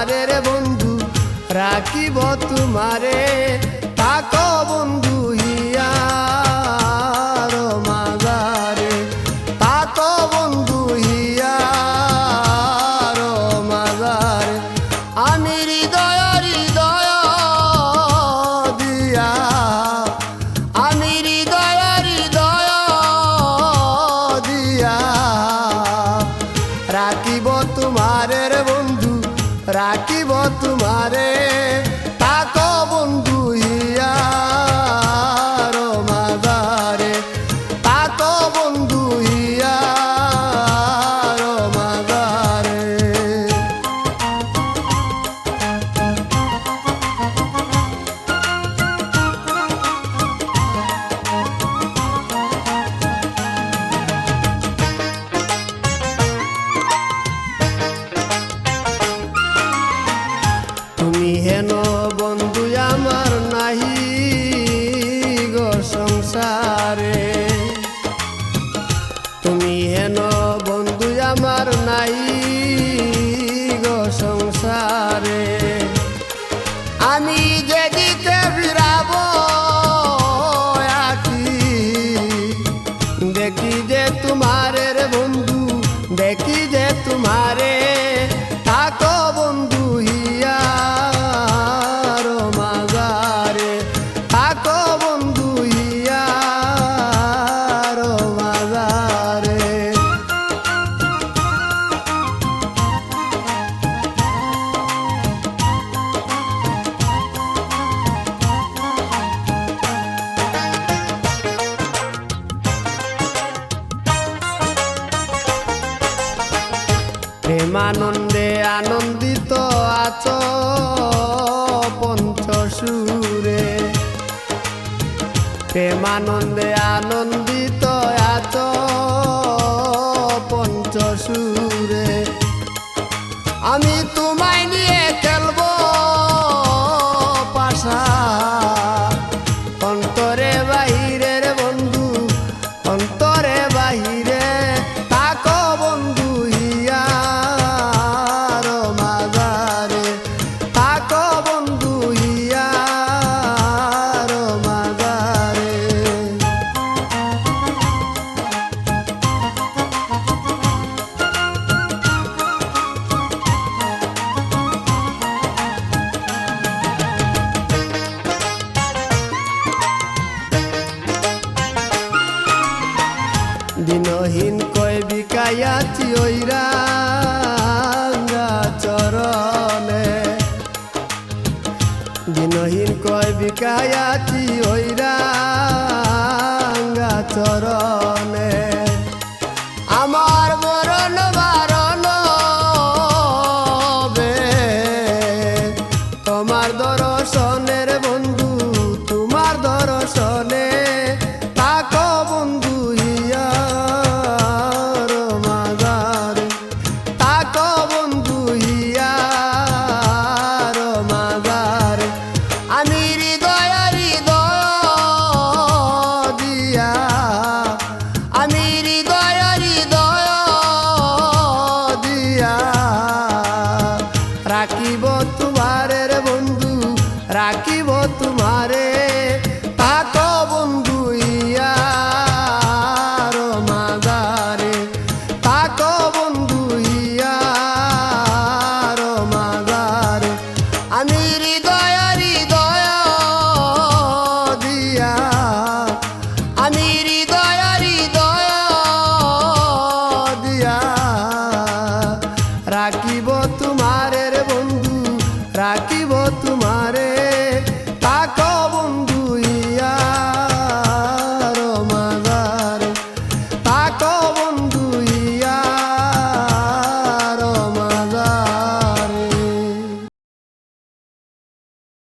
তোমারে রে বন্ধু রাখিব তোমারে থাকো বন্ধু হিয়ার মাঝারে থাকো বন্ধু হিয়ার মাঝারে আমি হৃদয় হৃদয় দিয়া আমি হৃদয় হৃদয় দিয়া রাখিব তোমারে রে বন্ধু রাখিব তোমারে থাকো বন্ধু হিয়ার মাঝারে থাকো বন্ধু হিয়ার মাঝারে তুমি হেন বন্ধু আমার নাহি গো সংসারে তুমি হেন বন্ধু আমার নাহি গো সংসারে আমি যেদিকে ফিরাব আকি দেখি যে তোমারে রে বন্ধু দেখি যে তোমারে থাকো বন্ধু হিয়ার মাঝারে থাকো বন্ধু হিয়ার মাঝারে প্রেমানন্দে আনন্দিত আছো পঞ্চসুরে প্রেমানন্দে আনন্দিত আছো পঞ্চসুরে আমি তোমায় নিয়ে খেলবো পাশা অন্তরে বাহিরে রে বন্ধু অন্তরে বাহিরে থাকো বন্ধু হিয়ার মাঝারে থাকো বন্ধু হিয়ার মাঝারে দিনহীন কয় বিকায়াছি ওই রাঙ্গা চরণে দিনহীন কয় বিকায়াছি ওই রাঙ্গা চরণে আমার মরণ বারণ বে তোমার দর্শনের বন্ধু তোমার দর্শনে থাকো বন্ধু হিয়ার মাঝারে থাকো বন্ধু হিয়ার মাঝারে আমি হৃদয় হৃদয় দিয়া আমি হৃদয় হৃদয় দিয়া রাখিব